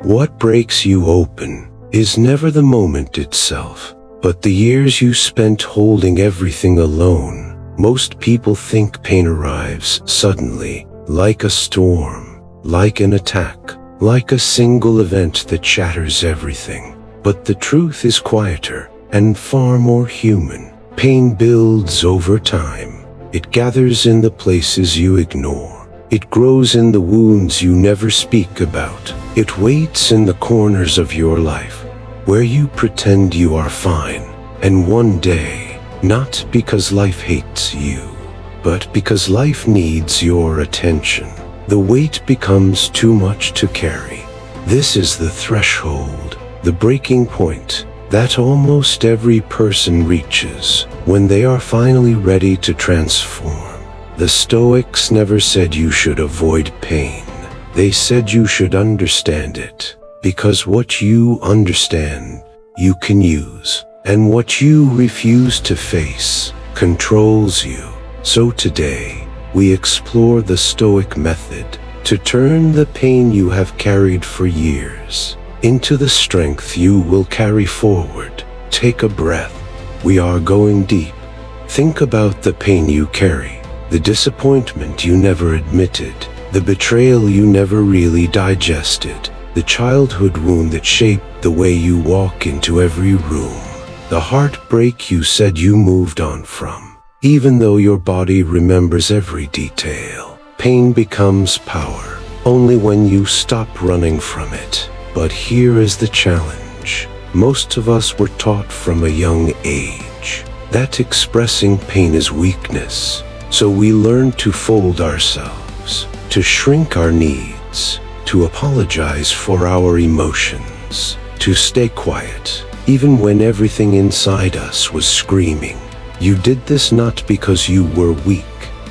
What breaks you open is never the moment itself, but the years you spent holding everything alone. Most people think pain arrives suddenly, like a storm, like an attack, like a single event that shatters everything. But the truth is quieter and far more human. Pain builds over time. It gathers in the places you ignore. It grows in the wounds you never speak about. It waits in the corners of your life, where you pretend you are fine. And one day, not because life hates you, but because life needs your attention, the weight becomes too much to carry. This is the threshold, the breaking point, that almost every person reaches when they are finally ready to transform. The Stoics never said you should avoid pain. They said you should understand it, because what you understand, you can use, and what you refuse to face controls you. So today, we explore the Stoic method to turn the pain you have carried for years into the strength you will carry forward. Take a breath. We are going deep. Think about the pain you carry. The disappointment you never admitted, the betrayal you never really digested, the childhood wound that shaped the way you walk into every room, the heartbreak you said you moved on from. Even though your body remembers every detail, pain becomes power only when you stop running from it. But here is the challenge. Most of us were taught from a young age that expressing pain is weakness. So we learn to fold ourselves, to shrink our needs, to apologize for our emotions, to stay quiet, even when everything inside us was screaming. You did this not because you were weak,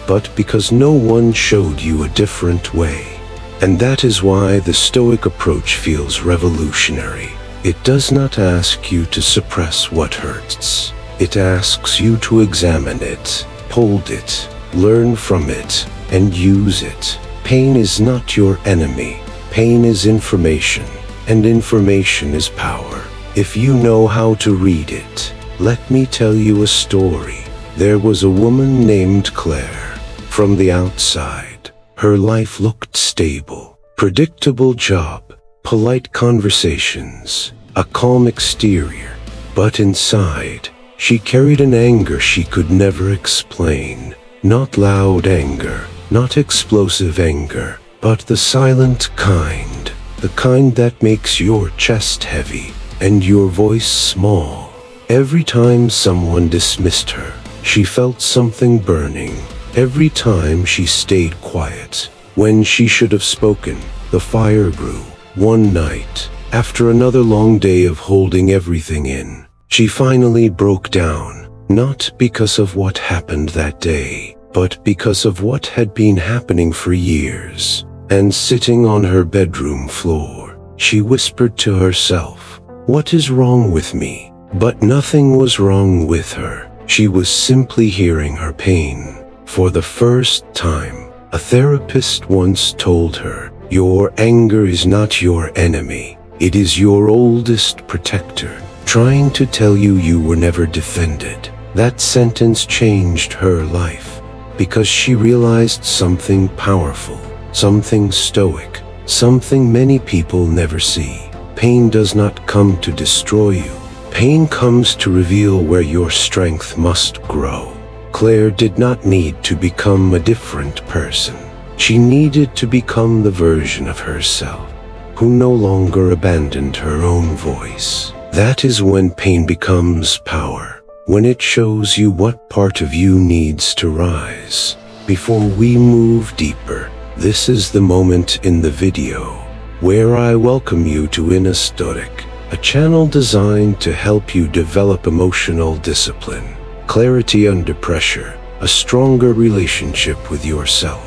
but because no one showed you a different way. And that is why the Stoic approach feels revolutionary. It does not ask you to suppress what hurts. It asks you to examine it, hold it, learn from it, and use it. Pain is not your enemy. Pain is information, and information is power, if you know how to read it. Let me tell you a story. There was a woman named Claire. From the outside, her life looked stable. Predictable job, polite conversations, a calm exterior. But inside, she carried an anger she could never explain. Not loud anger, not explosive anger, but the silent kind. The kind that makes your chest heavy and your voice small. Every time someone dismissed her, she felt something burning. Every time she stayed quiet, when she should have spoken, the fire grew. One night, after another long day of holding everything in, she finally broke down, not because of what happened that day, but because of what had been happening for years. And sitting on her bedroom floor, she whispered to herself, "What is wrong with me?" But nothing was wrong with her. She was simply hearing her pain. For the first time, a therapist once told her, "Your anger is not your enemy. It is your oldest protector, trying to tell you you were never defended." That sentence changed her life, because she realized something powerful, something stoic, something many people never see. Pain does not come to destroy you. Pain comes to reveal where your strength must grow. Claire did not need to become a different person. She needed to become the version of herself who no longer abandoned her own voice. That is when pain becomes power, when it shows you what part of you needs to rise. Before we move deeper, this is the moment in the video where I welcome you to Inner Stoic, a channel designed to help you develop emotional discipline, clarity under pressure, a stronger relationship with yourself,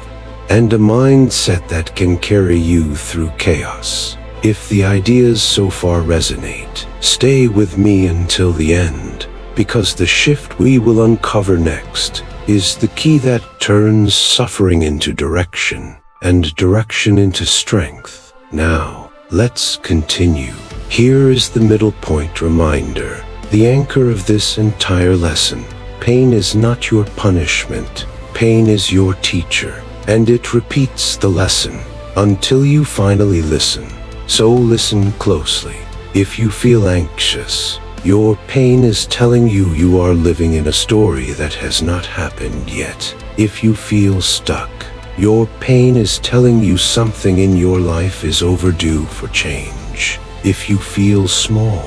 and a mindset that can carry you through chaos. If the ideas so far resonate, stay with me until the end, because the shift we will uncover next is the key that turns suffering into direction, and direction into strength. Now, Let's continue. Here is the middle point reminder, the anchor of this entire lesson. Pain is not your punishment. Pain is your teacher, and it repeats the lesson until you finally listen. So listen closely. If you feel anxious, your pain is telling you you are living in a story that has not happened yet. If you feel stuck, your pain is telling you something in your life is overdue for change. If you feel small,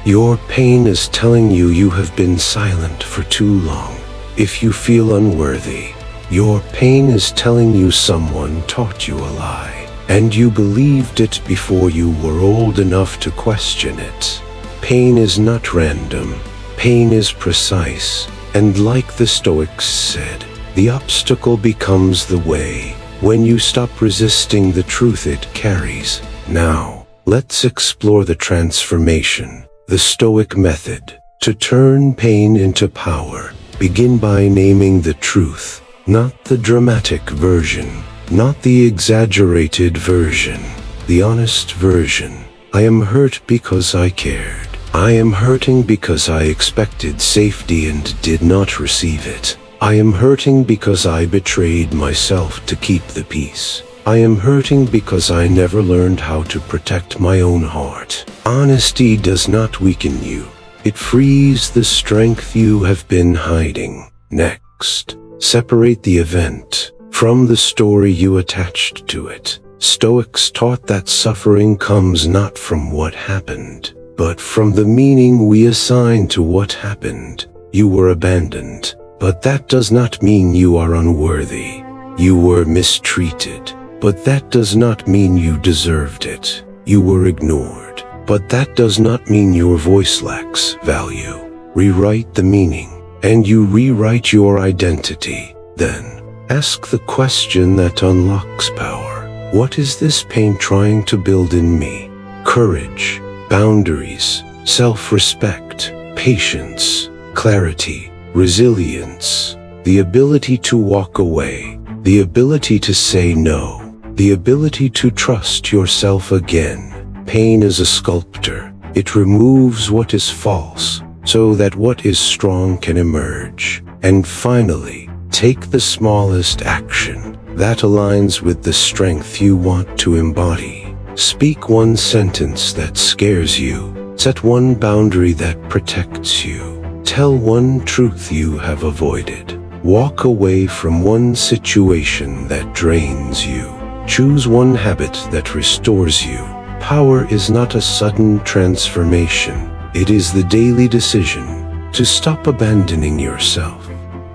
your pain is telling you you have been silent for too long. If you feel unworthy, your pain is telling you someone taught you a lie, and you believed it before you were old enough to question it. Pain is not random. Pain is precise, and like the Stoics said, the obstacle becomes the way when you stop resisting the truth it carries. Now, let's explore the transformation, the Stoic method. To turn pain into power, begin by naming the truth, not the dramatic version, not the exaggerated version, the honest version. I am hurt because I cared. I am hurting because I expected safety and did not receive it. I am hurting because I betrayed myself to keep the peace. I am hurting because I never learned how to protect my own heart. Honesty does not weaken you. It frees the strength you have been hiding. Next, separate the event from the story you attached to it. Stoics taught that suffering comes not from what happened, but from the meaning we assign to what happened. You were abandoned, but that does not mean you are unworthy. You were mistreated, but that does not mean you deserved it. You were ignored, but that does not mean your voice lacks value. Rewrite the meaning, and you rewrite your identity. Then, ask the question that unlocks power. What is this pain trying to build in me? Courage, boundaries, self-respect, patience, clarity, resilience, the ability to walk away, the ability to say no, the ability to trust yourself again. Pain is a sculptor. It removes what is false so that what is strong can emerge. And finally, take the smallest action that aligns with the strength you want to embody. Speak one sentence that scares you. Set one boundary that protects you. Tell one truth you have avoided. Walk away from one situation that drains you. Choose one habit that restores you. Power is not a sudden transformation. It is the daily decision to stop abandoning yourself.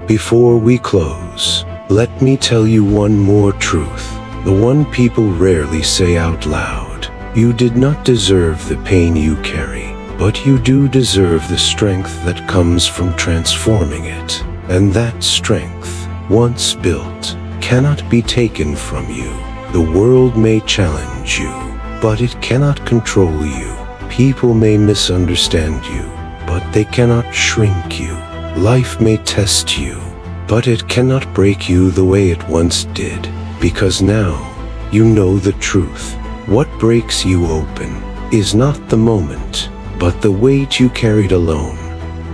Before we close, let me tell you one more truth, the one people rarely say out loud. You did not deserve the pain you carry, but you do deserve the strength that comes from transforming it. And that strength, once built, cannot be taken from you. The world may challenge you, but it cannot control you. People may misunderstand you, but they cannot shrink you. Life may test you, but it cannot break you the way it once did, because now you know the truth. What breaks you open is not the moment, but the weight you carried alone.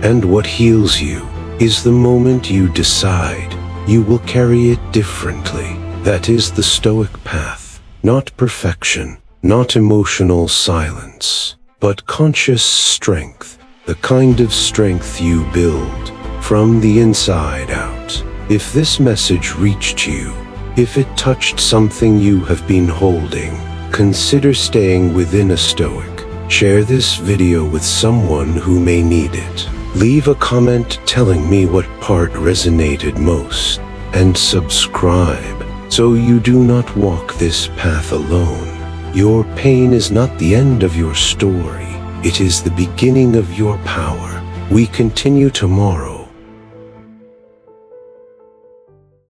And what heals you is the moment you decide you will carry it differently. That is the Stoic path, not perfection, not emotional silence, but conscious strength, the kind of strength you build from the inside out. If this message reached you, if it touched something you have been holding, consider staying within a Stoic. Share this video with someone who may need it. Leave a comment telling me what part resonated most, and subscribe so you do not walk this path alone. Your pain is not the end of your story. It is the beginning of your power. We continue tomorrow.